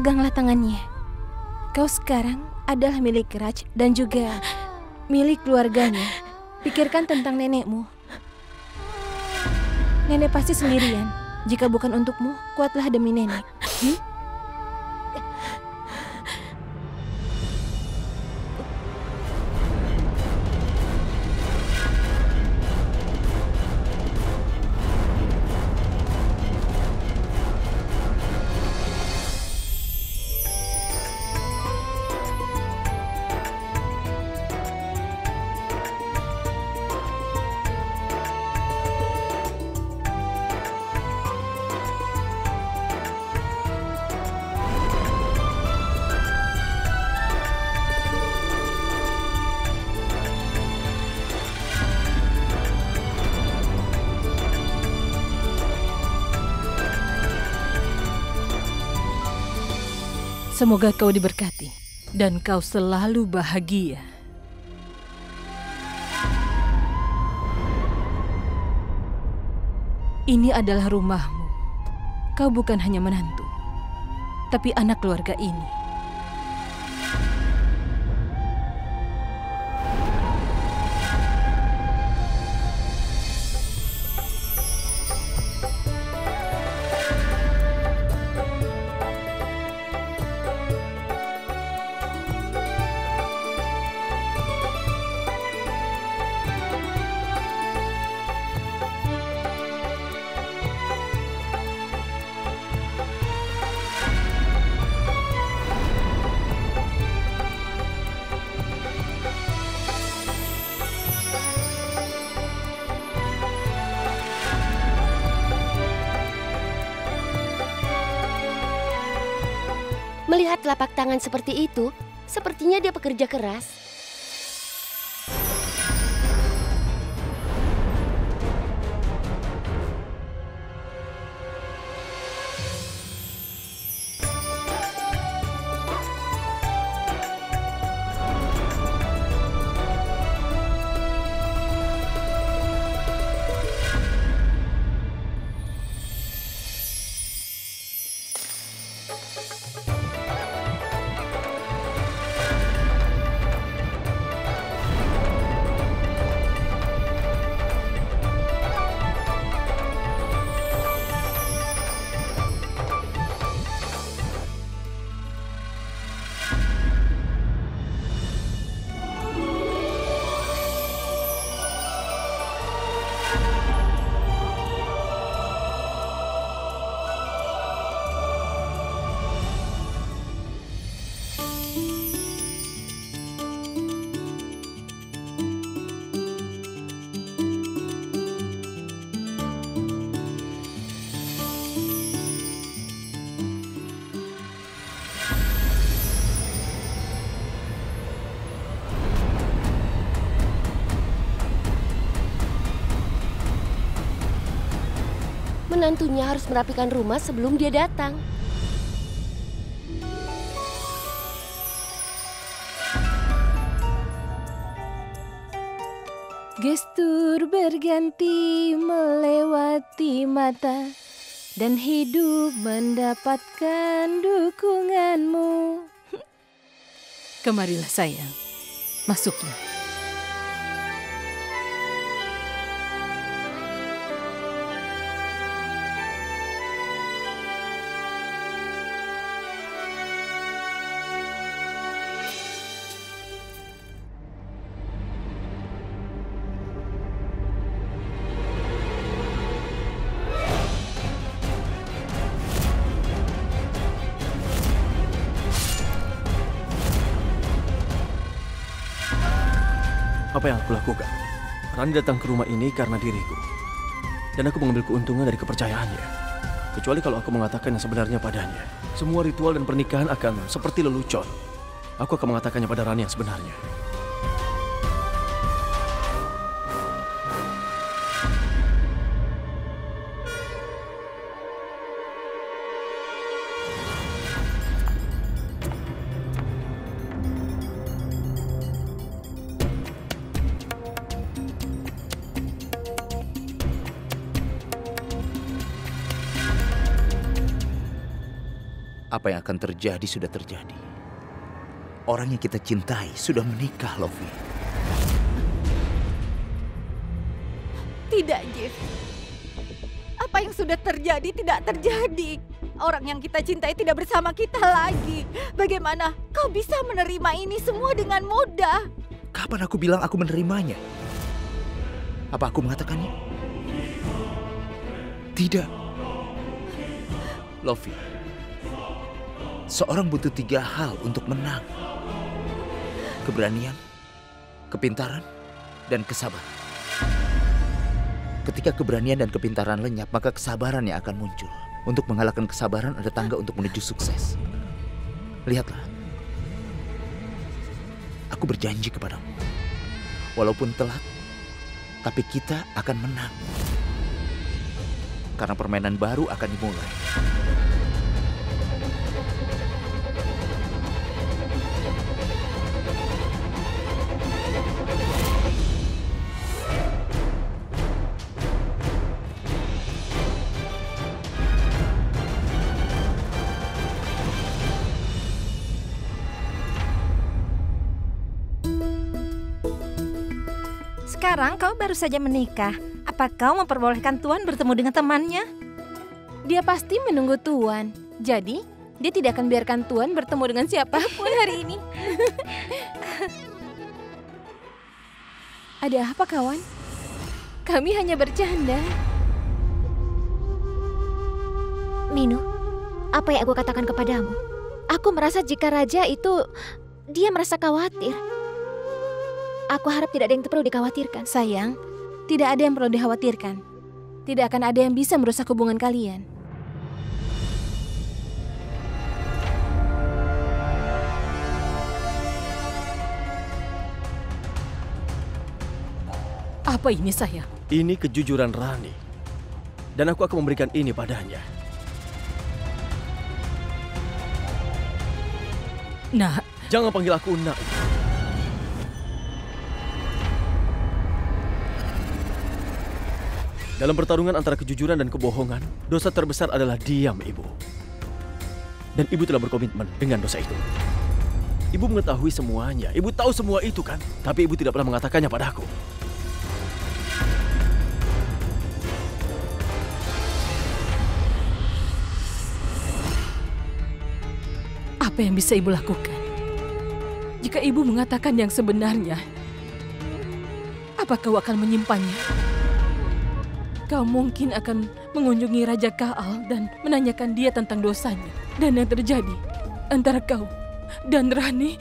Peganglah tangannya. Kau sekarang adalah milik Raj dan juga milik keluarganya. Pikirkan tentang nenekmu. Nenek pasti sendirian. Jika bukan untukmu, kuatlah demi nenek. Semoga kau diberkati dan kau selalu bahagia. Ini adalah rumahmu. Kau bukan hanya menantu, tapi anak keluarga ini. Melihat telapak tangan seperti itu, sepertinya dia pekerja keras. Menantunya harus merapikan rumah sebelum dia datang. Gestur berganti melewati mata dan hidup mendapatkan dukunganmu. Kemarilah sayang, masuklah. Apa yang aku lakukan? Rani datang ke rumah ini karena diriku. Dan aku mengambil keuntungan dari kepercayaannya. Kecuali kalau aku mengatakan yang sebenarnya padanya. Semua ritual dan pernikahan akan seperti lelucon. Aku akan mengatakannya pada Rani yang sebenarnya. Apa yang akan terjadi sudah terjadi. Orang yang kita cintai sudah menikah, Lofi. Tidak, Jeff. Apa yang sudah terjadi tidak terjadi. Orang yang kita cintai tidak bersama kita lagi. Bagaimana kau bisa menerima ini semua dengan mudah? Kapan aku bilang aku menerimanya? Apa aku mengatakannya? Tidak. Lofi, seorang butuh 3 hal untuk menang. Keberanian, kepintaran, dan kesabaran. Ketika keberanian dan kepintaran lenyap, maka kesabaran yang akan muncul. Untuk mengalahkan kesabaran ada tangga untuk menuju sukses. Lihatlah. Aku berjanji kepadamu. Walaupun telat, tapi kita akan menang. Karena permainan baru akan dimulai. Sekarang kau baru saja menikah. Apa kau memperbolehkan Tuan bertemu dengan temannya? Dia pasti menunggu Tuan. Jadi, dia tidak akan biarkan Tuan bertemu dengan siapapun hari ini. Ada apa, kawan? Kami hanya bercanda. Minu, apa yang aku katakan kepadamu? Aku merasa jika raja itu, dia merasa khawatir. Aku harap tidak ada yang perlu dikhawatirkan. Sayang, tidak ada yang perlu dikhawatirkan. Tidak akan ada yang bisa merusak hubungan kalian. Apa ini, sayang? Ini kejujuran Rani. Dan aku akan memberikan ini padanya. Nak. Jangan panggil aku Nak. Dalam pertarungan antara kejujuran dan kebohongan, dosa terbesar adalah diam, Ibu. Dan Ibu telah berkomitmen dengan dosa itu. Ibu mengetahui semuanya. Ibu tahu semua itu kan? Tapi Ibu tidak pernah mengatakannya padaku. Apa yang bisa Ibu lakukan? Jika Ibu mengatakan yang sebenarnya, apa kau akan menyimpannya? Kau mungkin akan mengunjungi Raja Kaal dan menanyakan dia tentang dosanya. Dan yang terjadi antara kau dan Rani.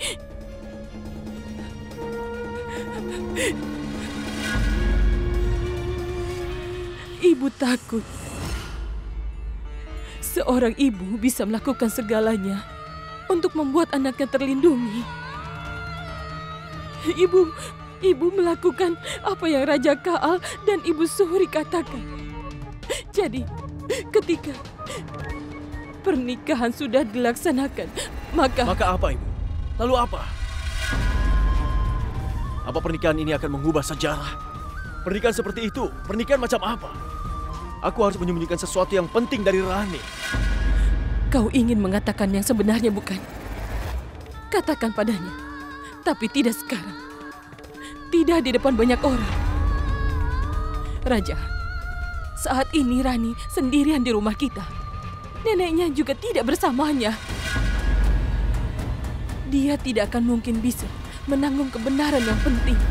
Ibu takut. Seorang ibu bisa melakukan segalanya untuk membuat anaknya terlindungi. Ibu melakukan apa yang Raja Kaal dan Ibu Suhri katakan. Jadi, ketika pernikahan sudah dilaksanakan, maka... Maka apa, Ibu? Lalu apa? Apa pernikahan ini akan mengubah sejarah? Pernikahan seperti itu, pernikahan macam apa? Aku harus menyembunyikan sesuatu yang penting dari Rani. Kau ingin mengatakan yang sebenarnya, bukan? Katakan padanya, tapi tidak sekarang. Tidak di depan banyak orang. Raja, saat ini Rani sendirian di rumah kita. Neneknya juga tidak bersamanya. Dia tidak akan mungkin bisa menanggung kebenaran yang penting.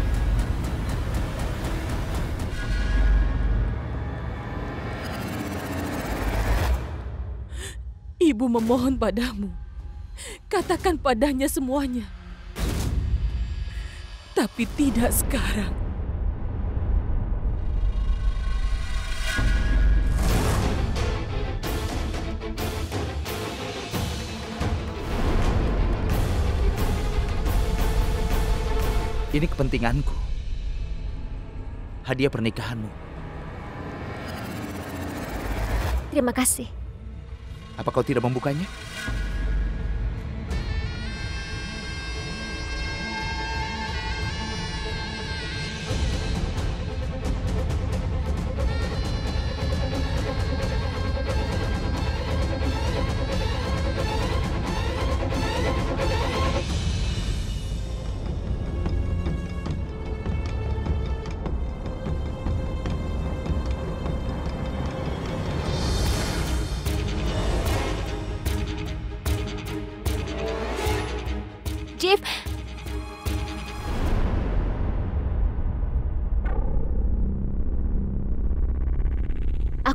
Ibu memohon padamu, katakan padanya semuanya. Tapi tidak sekarang. Ini kepentinganku. Hadiah pernikahanmu. Terima kasih. Apa kau tidak membukanya?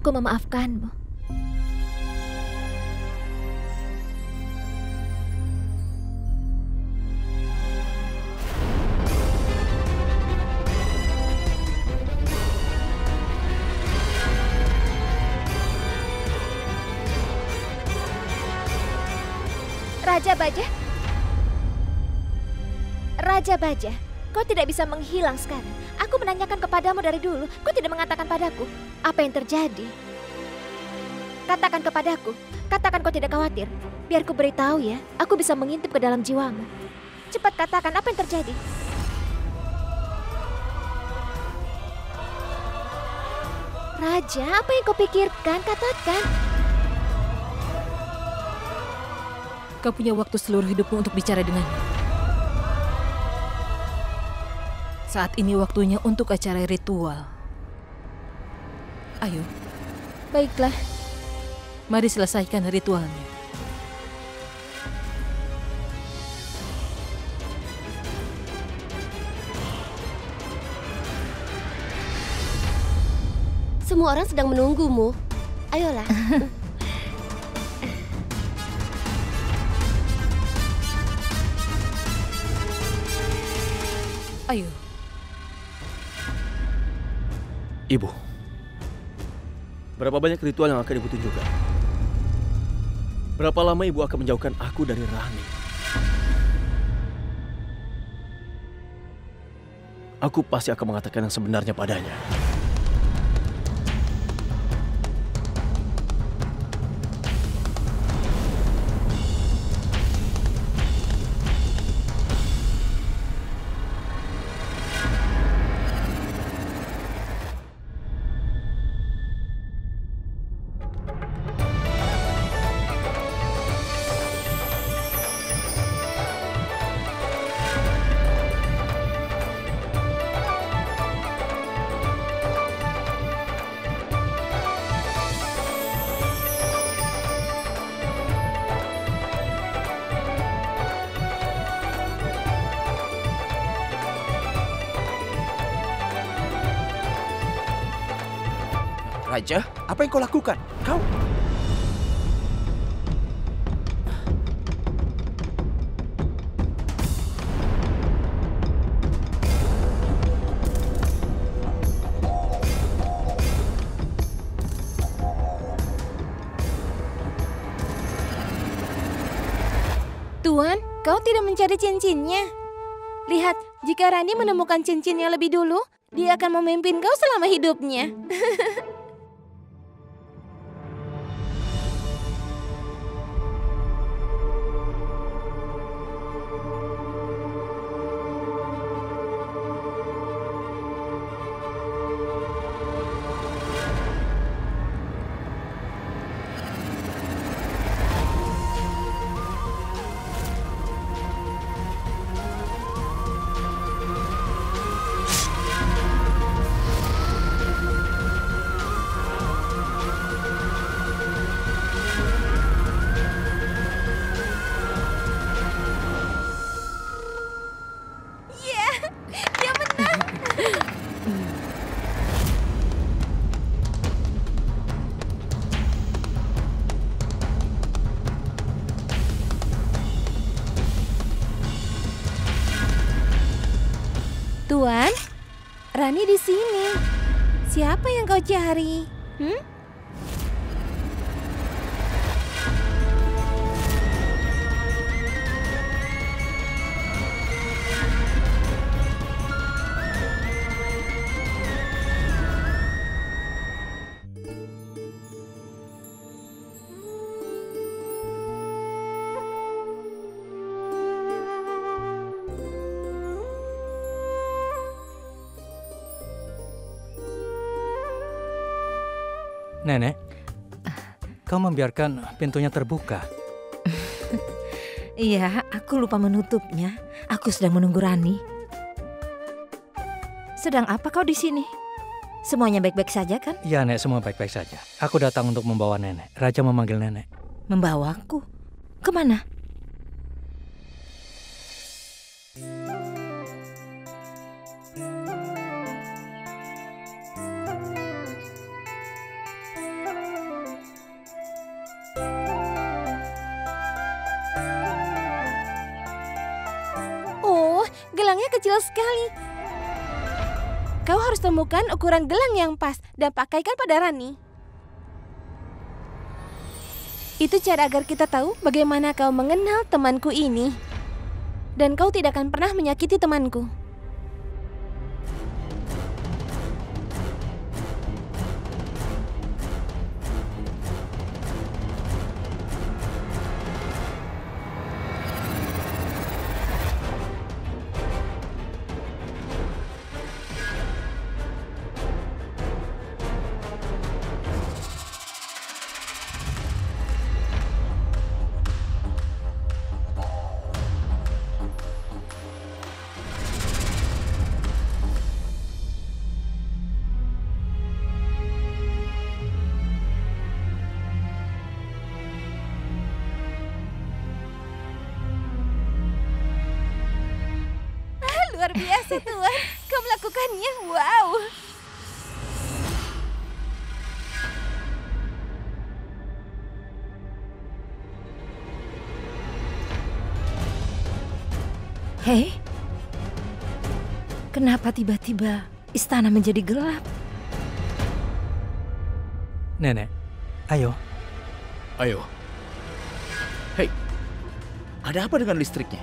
aku memaafkanmu. Raja Baja? Raja Baja, kau tidak bisa menghilang sekarang. Aku menanyakan kepadamu dari dulu, kau tidak mengatakan padaku. Apa yang terjadi? Katakan kepadaku, katakan kau tidak khawatir. Biar ku beritahu ya, aku bisa mengintip ke dalam jiwamu. Cepat katakan, apa yang terjadi? Raja, apa yang kau pikirkan? Katakan. Kau punya waktu seluruh hidupmu untuk bicara dengannya. Saat ini waktunya untuk acara ritual. Ayo, Baiklah. mari selesaikan ritualnya. Semua orang sedang menunggumu. Ayolah. Ayo. Ibu, berapa banyak ritual yang akan ibu tunjukkan? Berapa lama ibu akan menjauhkan aku dari Rani? Aku pasti akan mengatakan yang sebenarnya padanya. Raja, apa yang kau lakukan? Kau... Tuan, kau tidak mencari cincinnya. Lihat, jika Rani menemukan cincinnya lebih dulu, dia akan memimpin kau selama hidupnya. Tuan, Rani di sini. Siapa yang kau cari? Nenek, kau membiarkan pintunya terbuka. Iya, aku lupa menutupnya. Aku sedang menunggu Rani. Sedang apa kau di sini? Semuanya baik-baik saja kan? Ya, Nek, semua baik-baik saja. Aku datang untuk membawa nenek. Raja memanggil nenek. Membawaku? Kemana? gelangnya kecil sekali. Kau harus temukan ukuran gelang yang pas dan pakaikan pada Rani. Itu cara agar kita tahu bagaimana kau mengenal temanku ini. Dan kau tidak akan pernah menyakiti temanku. Luar biasa, Tuan. Kau melakukannya. Wow. Hei, kenapa tiba-tiba istana menjadi gelap? Nenek, ayo. Ayo. Hei, ada apa dengan listriknya?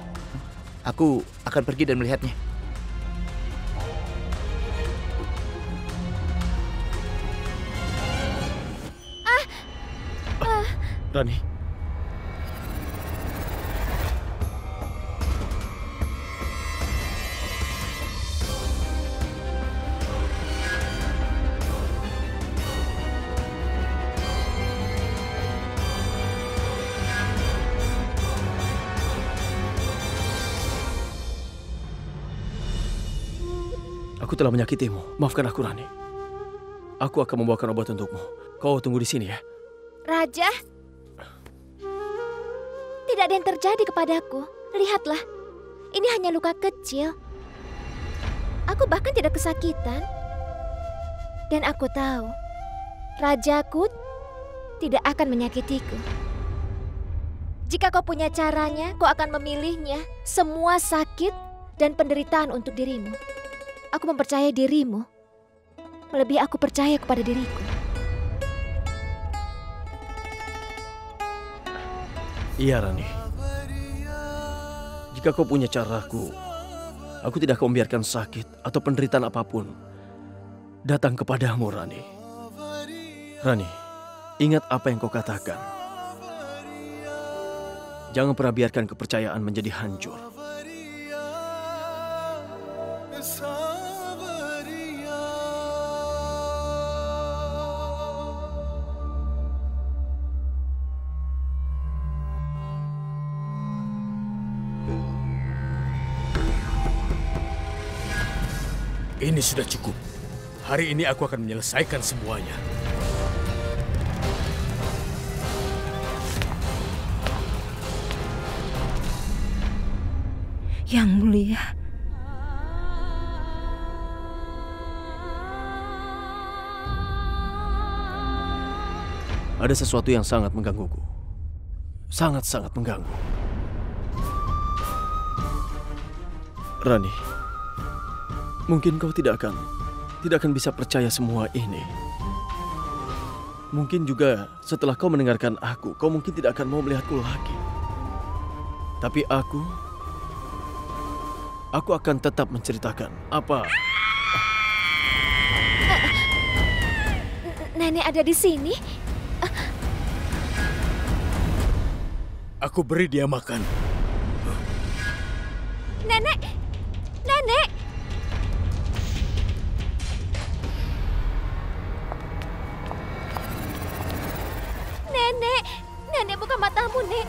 Aku akan pergi dan melihatnya. Rani. Aku telah menyakitimu. Maafkan aku, Rani. Aku akan membawakan obat untukmu. Kau tunggu di sini ya. Raja, tidak ada yang terjadi kepadaku. Lihatlah, ini hanya luka kecil. Aku bahkan tidak kesakitan. Dan aku tahu, rajaku tidak akan menyakitiku. Jika kau punya caranya, kau akan memilihnya. Semua sakit dan penderitaan untuk dirimu. Aku mempercayai dirimu. Melebihi aku percaya kepada diriku. Iya, Rani. Jika kau punya caraku, aku tidak akan membiarkan sakit atau penderitaan apapun datang kepadamu, Rani. Rani, ingat apa yang kau katakan. Jangan pernah biarkan kepercayaan menjadi hancur. Ini sudah cukup. Hari ini aku akan menyelesaikan semuanya. Yang mulia. Ada sesuatu yang sangat menggangguku. Sangat-sangat mengganggu. Rani, mungkin kau tidak akan bisa percaya semua ini. Mungkin juga setelah kau mendengarkan aku, kau mungkin tidak akan mau melihatku lagi. Tapi aku akan tetap menceritakan apa. Nenek ada di sini? Aku beri dia makan. Nenek! Nenek! Nenek! Nenek, buka matamu, Nek.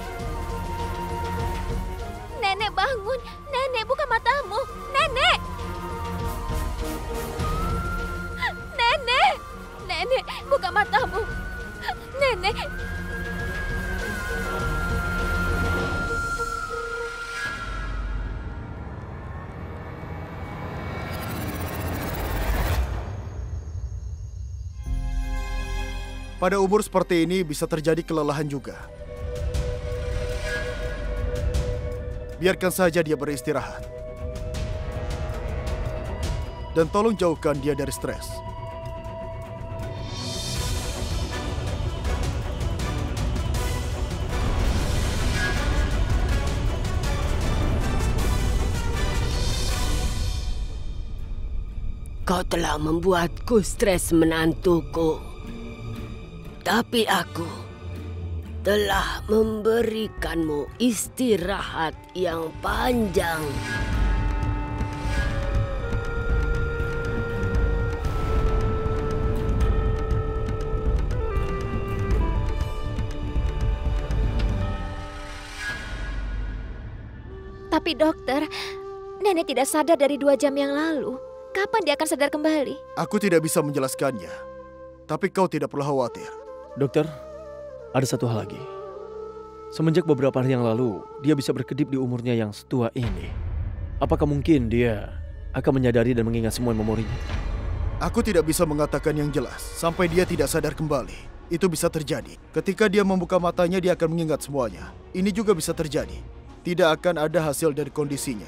Nenek, bangun. Nenek, buka matamu. Nenek! Nenek! Nenek, buka matamu. Nenek! Pada umur seperti ini bisa terjadi kelelahan juga. Biarkan saja dia beristirahat. Dan tolong jauhkan dia dari stres. Kau telah membuatku stres, menantuku. Tapi aku telah memberikanmu istirahat yang panjang. Tapi dokter, nenek tidak sadar dari 2 jam yang lalu. Kapan dia akan sadar kembali? Aku tidak bisa menjelaskannya. Tapi kau tidak perlu khawatir. Dokter, ada satu hal lagi. Semenjak beberapa hari yang lalu, dia bisa berkedip di umurnya yang setua ini. Apakah mungkin dia akan menyadari dan mengingat semua memorinya? Aku tidak bisa mengatakan yang jelas sampai dia tidak sadar kembali. Itu bisa terjadi. Ketika dia membuka matanya, dia akan mengingat semuanya. Ini juga bisa terjadi. Tidak akan ada hasil dari kondisinya.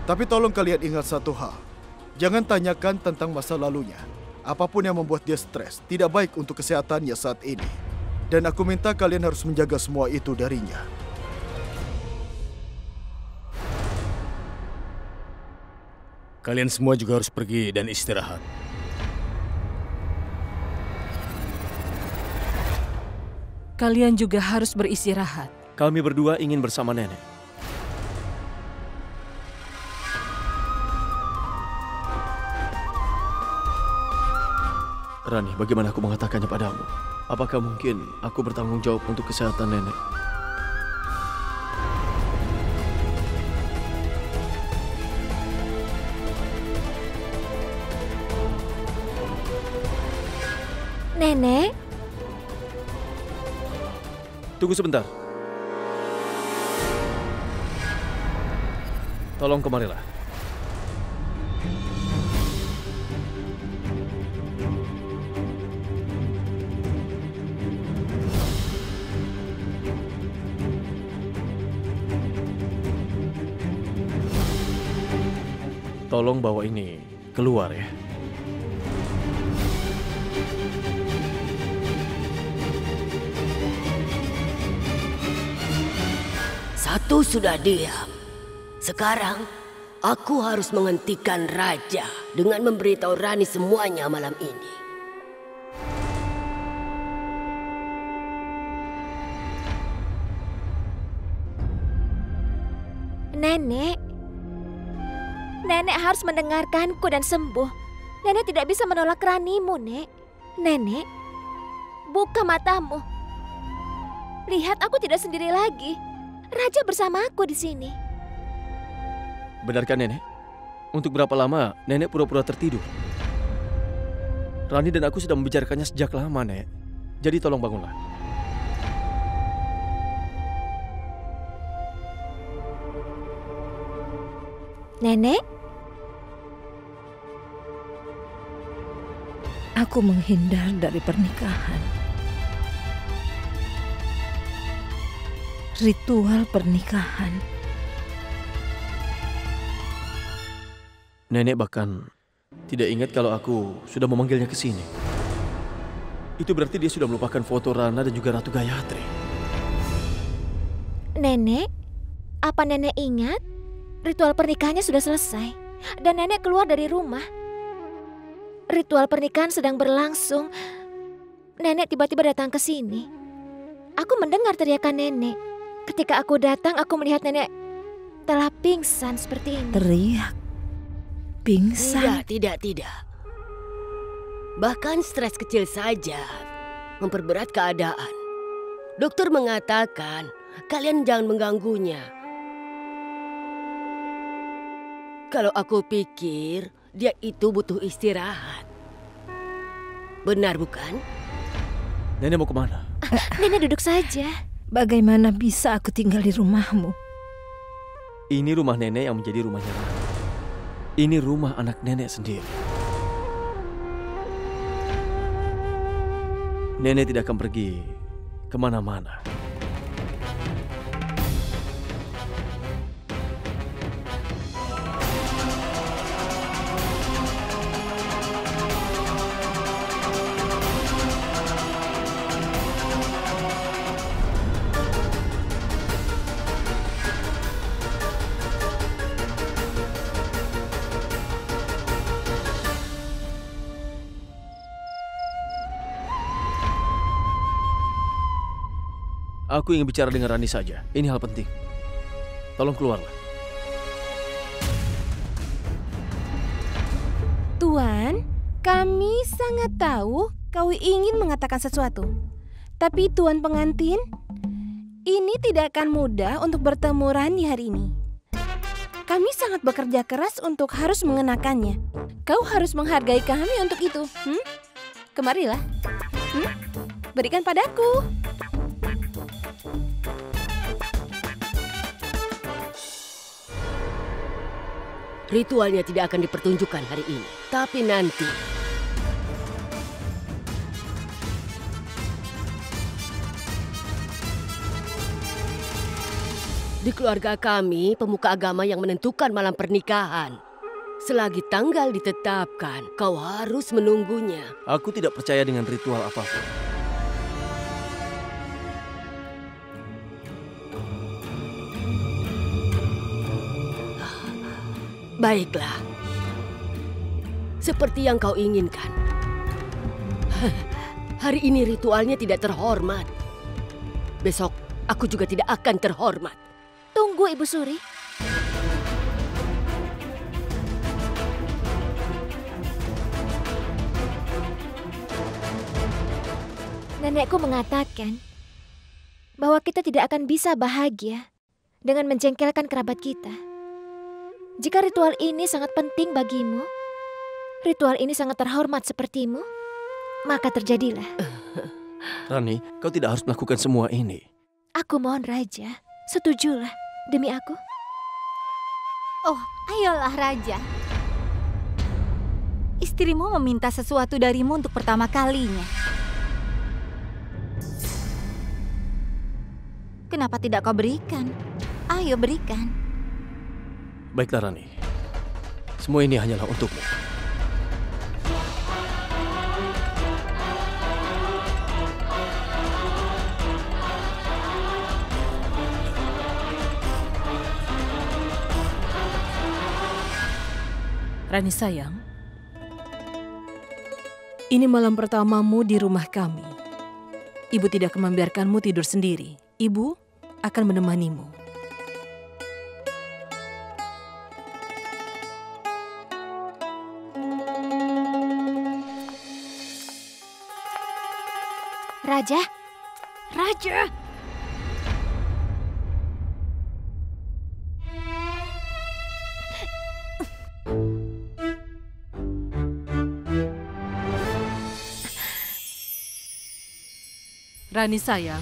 Tapi tolong kalian ingat satu hal. Jangan tanyakan tentang masa lalunya. Apapun yang membuat dia stres, tidak baik untuk kesehatannya saat ini. Dan aku minta kalian harus menjaga semua itu darinya. Kalian semua juga harus pergi dan istirahat. Kalian juga harus beristirahat. Kami berdua ingin bersama nenek. Rani, bagaimana aku mengatakannya padamu? Apakah mungkin aku bertanggung jawab untuk kesehatan nenek? Nenek? Tunggu sebentar. Tolong kemarilah. Tolong bawa ini keluar ya. Satu sudah diam. Sekarang aku harus menghentikan raja dengan memberitahu Rani semuanya malam ini. Nenek harus mendengarkanku dan sembuh. Nenek tidak bisa menolak Ranimu, Nek. Nenek, buka matamu. Lihat, aku tidak sendiri lagi. Raja bersama aku di sini. Benarkah nenek? Untuk berapa lama nenek pura-pura tertidur? Rani dan aku sudah membicarakannya sejak lama, Nek. Jadi tolong bangunlah. Nenek? Aku menghindar dari pernikahan. Ritual pernikahan. Nenek bahkan tidak ingat kalau aku sudah memanggilnya ke sini. Itu berarti dia sudah melupakan foto Rana dan juga Ratu Gayatri. Nenek, apa nenek ingat? Ritual pernikahannya sudah selesai dan nenek keluar dari rumah. Ritual pernikahan sedang berlangsung. Nenek tiba-tiba datang ke sini. Aku mendengar teriakan nenek. Ketika aku datang, aku melihat nenek telah pingsan seperti ini. Teriak? Pingsan? Tidak. Bahkan stres kecil saja memperberat keadaan. Dokter mengatakan kalian jangan mengganggunya. Kalau aku pikir dia itu butuh istirahat. Benar bukan? Nenek mau kemana? Nenek duduk saja. Bagaimana bisa aku tinggal di rumahmu? Ini rumah nenek yang menjadi rumahnya Rani. Ini rumah anak nenek sendiri. Nenek tidak akan pergi kemana-mana. Aku ingin bicara dengan Rani saja. Ini hal penting. Tolong keluarlah. Tuan, kami sangat tahu kau ingin mengatakan sesuatu. Tapi Tuan pengantin, ini tidak akan mudah untuk bertemu Rani hari ini. Kami sangat bekerja keras untuk harus mengenakannya. Kau harus menghargai kami untuk itu. Kemarilah. Berikan padaku. Ritualnya tidak akan dipertunjukkan hari ini, tapi nanti. Di keluarga kami, pemuka agama yang menentukan malam pernikahan. Selagi tanggal ditetapkan, kau harus menunggunya. Aku tidak percaya dengan ritual apapun. Baiklah. Seperti yang kau inginkan. Hari ini ritualnya tidak terhormat. Besok aku juga tidak akan terhormat. Tunggu, Ibu Suri. Nenekku mengatakan bahwa kita tidak akan bisa bahagia dengan menjengkelkan kerabat kita. Jika ritual ini sangat penting bagimu, ritual ini sangat terhormat sepertimu, maka terjadilah. Rani, kau tidak harus melakukan semua ini. Aku mohon Raja, setujulah demi aku. Oh, ayolah Raja. Istrimu meminta sesuatu darimu untuk pertama kalinya. Kenapa tidak kau berikan? Ayo berikan. Baiklah Rani, semua ini hanyalah untukmu. Rani sayang, ini malam pertamamu di rumah kami. Ibu tidak akan membiarkanmu tidur sendiri. Ibu akan menemanimu. Raja, Raja. Rani sayang,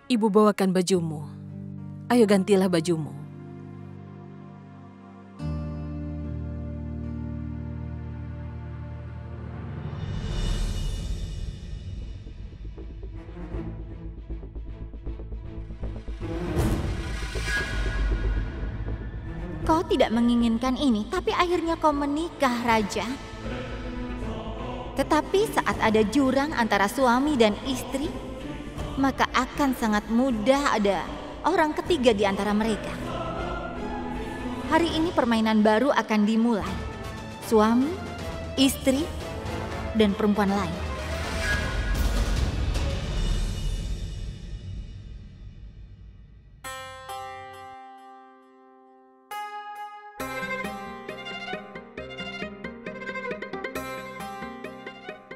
Ibu bawakan bajumu. Ayo gantilah bajumu. Kau tidak menginginkan ini, tapi akhirnya kau menikah, Raja. Tetapi saat ada jurang antara suami dan istri, maka akan sangat mudah ada orang ketiga di antara mereka. Hari ini permainan baru akan dimulai. Suami, istri, dan perempuan lain.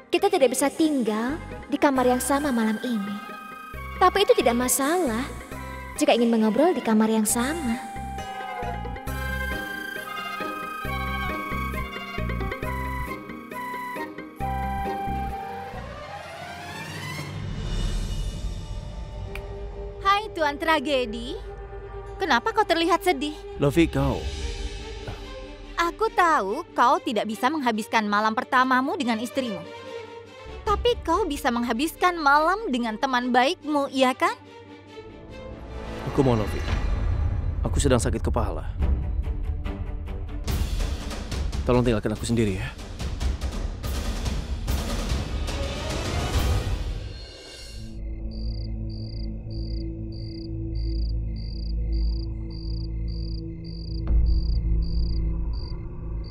Kita tidak bisa tinggal di kamar yang sama malam ini. Tapi itu tidak masalah jika ingin mengobrol di kamar yang sama. Hai Tuan Tragedi, kenapa kau terlihat sedih? Lovi, kau... Aku tahu kau tidak bisa menghabiskan malam pertamamu dengan istrimu. Tapi kau bisa menghabiskan malam dengan teman baikmu, iya kan? Aku mau Lovi. Aku sedang sakit kepala. Tolong tinggalkan aku sendiri ya.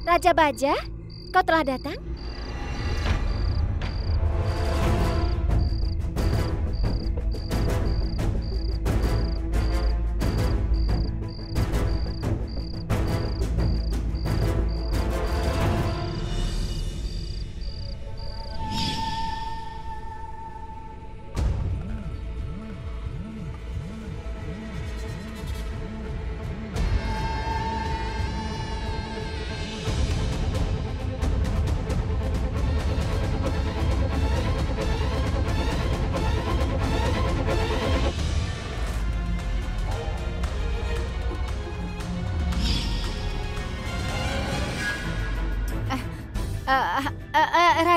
Raja Baja, kau telah datang?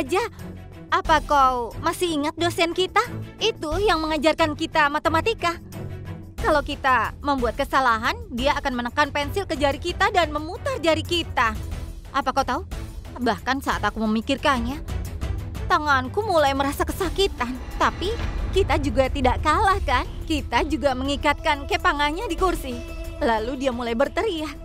Raja, apa kau masih ingat dosen kita? Itu yang mengajarkan kita matematika. Kalau kita membuat kesalahan, dia akan menekan pensil ke jari kita dan memutar jari kita. Apa kau tahu? Bahkan saat aku memikirkannya, tanganku mulai merasa kesakitan. Tapi kita juga tidak kalah kan? Kita juga mengikatkan kepangannya di kursi. Lalu dia mulai berteriak.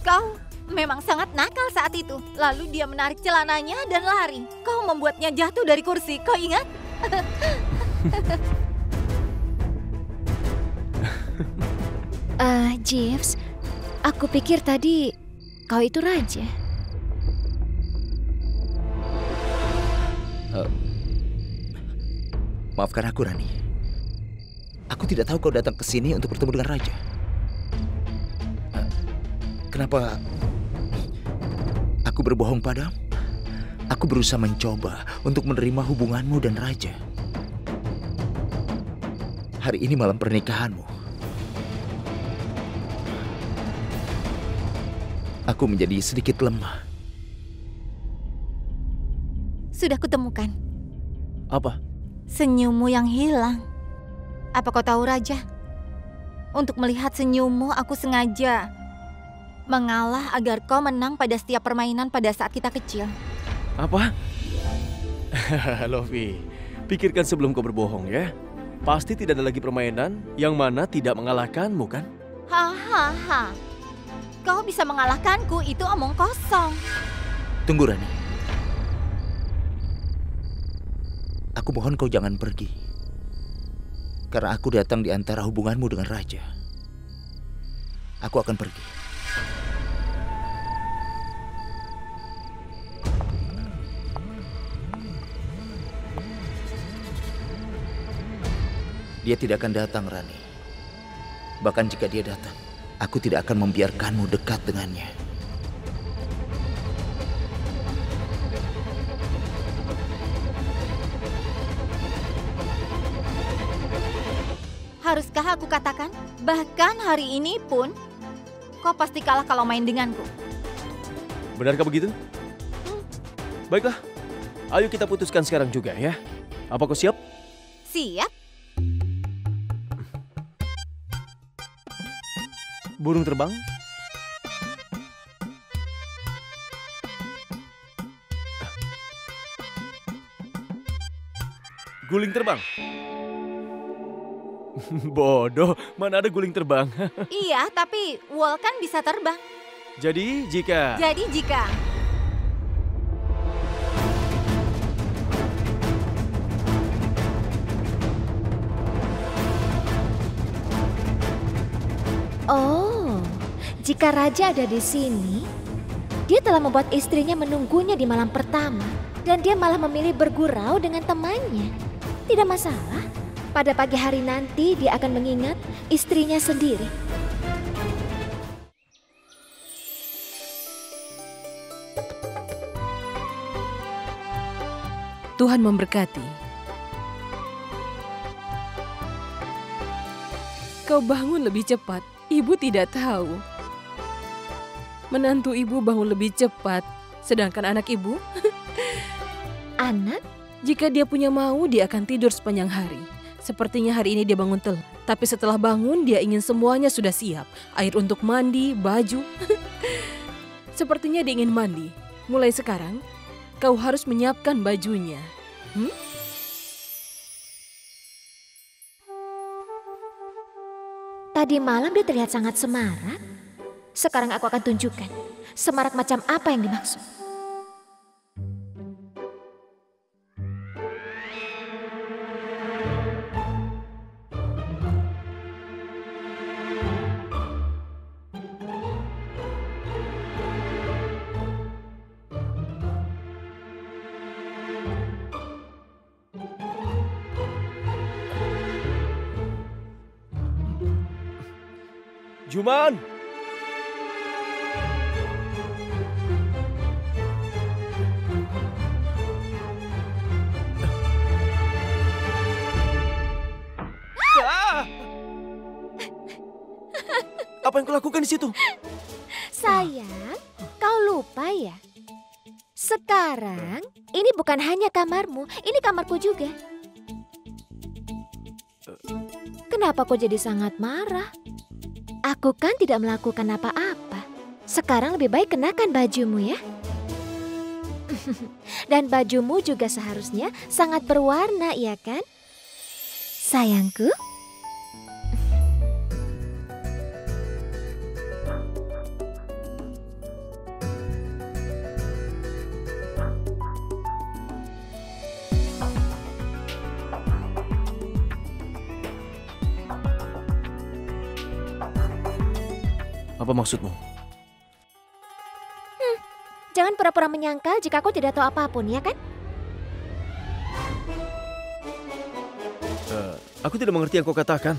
Kau memang sangat nakal saat itu. Lalu dia menarik celananya dan lari. Kau membuatnya jatuh dari kursi, kau ingat? Jeeves, aku pikir tadi kau itu raja. Maafkan aku, Rani. Aku tidak tahu kau datang ke sini untuk bertemu dengan raja. Kenapa aku berbohong padamu? Aku berusaha mencoba untuk menerima hubunganmu dan raja. Hari ini malam pernikahanmu. Aku menjadi sedikit lemah. Sudah kutemukan. Apa? Senyummu yang hilang. Apa kau tahu, Raja? Untuk melihat senyummu, aku sengaja mengalah agar kau menang pada setiap permainan pada saat kita kecil. Apa? Lovi, pikirkan sebelum kau berbohong ya. Pasti tidak ada lagi permainan yang mana tidak mengalahkanmu kan? Hahaha. Kau bisa mengalahkanku, itu omong kosong. Tunggu, Rani. Aku mohon kau jangan pergi. Karena aku datang di antara hubunganmu dengan raja. Aku akan pergi. Dia tidak akan datang, Rani. Bahkan jika dia datang, aku tidak akan membiarkanmu dekat dengannya. Haruskah aku katakan? Bahkan hari ini pun, kau pasti kalah kalau main denganku. Benarkah begitu? Baiklah, ayo kita putuskan sekarang juga ya. Apa kau siap? Siap. Burung terbang? Guling terbang? Bodoh, mana ada guling terbang? Iya, tapi wall kan bisa terbang. Jadi jika... Oh, jika raja ada di sini, dia telah membuat istrinya menunggunya di malam pertama dan dia malah memilih bergurau dengan temannya. Tidak masalah. Pada pagi hari nanti dia akan mengingat istrinya sendiri. Tuhan memberkati. Kau bangun lebih cepat. Ibu tidak tahu. Menantu ibu bangun lebih cepat, sedangkan anak ibu... Anak? Jika dia punya mau, dia akan tidur sepanjang hari. Sepertinya hari ini dia bangun telat. Tapi setelah bangun, dia ingin semuanya sudah siap. Air untuk mandi, baju. Sepertinya dia ingin mandi. Mulai sekarang, kau harus menyiapkan bajunya. Tadi malam dia terlihat sangat semarak. Sekarang aku akan tunjukkan semarak macam apa yang dimaksud. Juman! Apa yang kau lakukan di situ? Sayang, kau lupa ya? Sekarang, ini bukan hanya kamarmu, ini kamarku juga. Kenapa kau jadi sangat marah? Aku kan tidak melakukan apa-apa. Sekarang lebih baik kenakan bajumu ya. Dan bajumu juga seharusnya sangat berwarna, ya kan? Sayangku. Apa maksudmu? Jangan pura-pura menyangkal jika kau tidak tahu apapun, ya kan? Aku tidak mengerti yang kau katakan.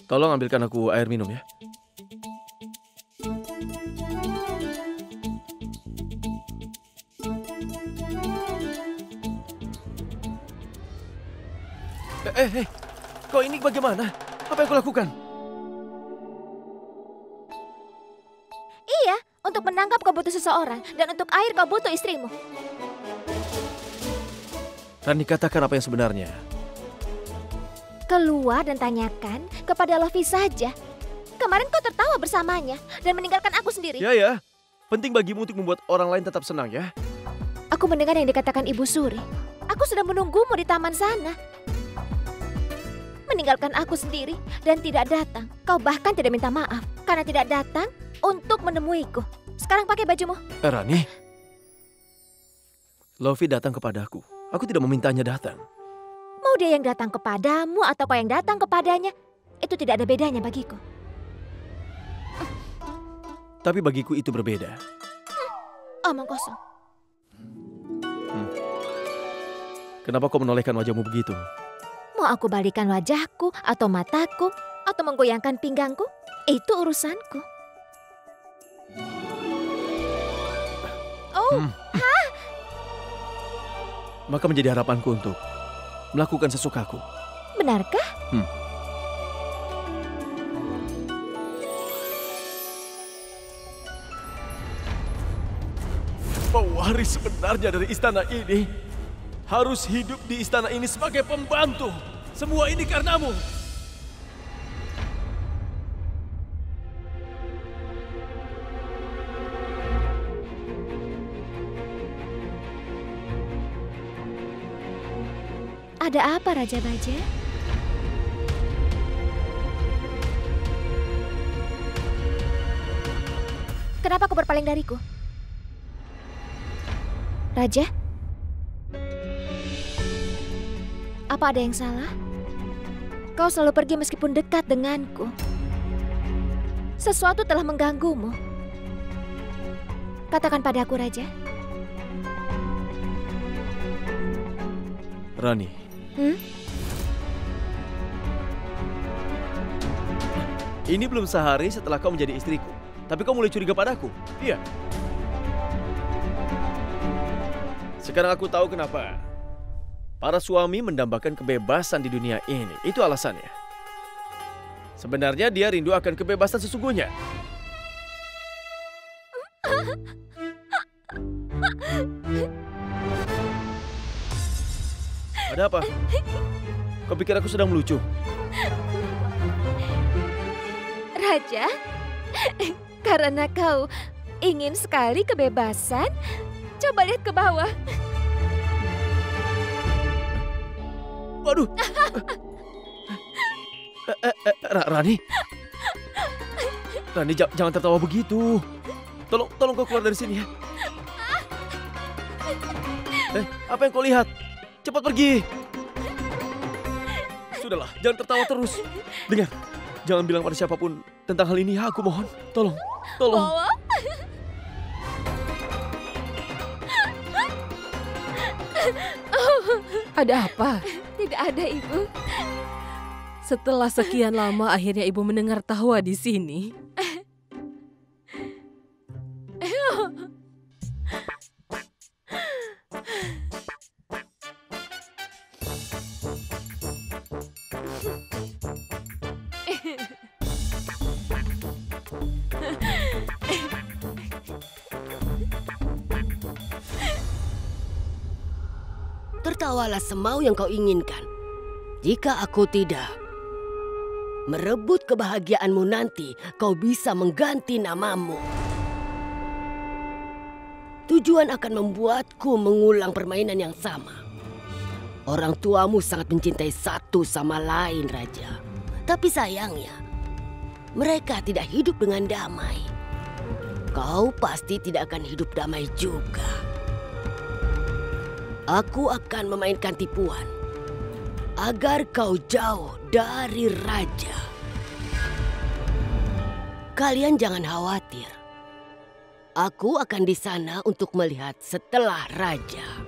Tolong ambilkan aku air minum ya. Kau ini bagaimana? Apa yang kau lakukan? Iya, untuk menangkap kau butuh seseorang, dan untuk air kau butuh istrimu. Rani, katakan apa yang sebenarnya. Keluar dan tanyakan kepada Lofi saja. Kemarin kau tertawa bersamanya dan meninggalkan aku sendiri. Ya. Penting bagimu untuk membuat orang lain tetap senang ya. Aku mendengar yang dikatakan Ibu Suri. Aku sudah menunggumu di taman sana. Meninggalkan aku sendiri dan tidak datang. Kau bahkan tidak minta maaf karena tidak datang untuk menemuiku. Sekarang pakai bajumu. Rani, Lofi datang kepadaku. Aku tidak memintanya datang. Mau dia yang datang kepadamu atau kau yang datang kepadanya, itu tidak ada bedanya bagiku. Tapi bagiku itu berbeda. Omong kosong. Kenapa kau menolehkan wajahmu begitu? Mau aku balikan wajahku atau mataku atau menggoyangkan pinggangku, itu urusanku. Maka menjadi harapanku untuk melakukan sesukaku. Benarkah? Pewaris sebenarnya dari istana ini harus hidup di istana ini sebagai pembantu. Semua ini karenamu. Ada apa, Raja Baja? Kenapa kau berpaling dariku? Raja? Apa ada yang salah? Kau selalu pergi meskipun dekat denganku. Sesuatu telah mengganggumu. Katakan padaku, Raja. Rani. Ini belum sehari setelah kau menjadi istriku. Tapi kau mulai curiga padaku. Iya. Sekarang aku tahu kenapa para suami mendambakan kebebasan di dunia ini. Itu alasannya. Sebenarnya dia rindu akan kebebasan sesungguhnya. Ada apa? Kau pikir aku sedang melucu? Raja, karena kau ingin sekali kebebasan, coba lihat ke bawah. Waduh. Rani. Rani, jangan tertawa begitu. Tolong kau keluar dari sini ya. Apa yang kau lihat? Cepat pergi. Sudahlah, jangan tertawa terus. Dengar, jangan bilang pada siapapun tentang hal ini ya, aku mohon. Tolong. Bawa. Ada apa? Tidak ada, Ibu. Setelah sekian lama akhirnya ibu mendengar tawa di sini. Tertawalah semau yang kau inginkan. Jika aku tidak merebut kebahagiaanmu nanti, kau bisa mengganti namamu. Tujuan akan membuatku mengulang permainan yang sama. Orang tuamu sangat mencintai satu sama lain, Raja. Tapi sayangnya, mereka tidak hidup dengan damai. Kau pasti tidak akan hidup damai juga. Aku akan memainkan tipuan agar kau jauh dari Raja. Kalian jangan khawatir. Aku akan di sana untuk melihat setelah Raja.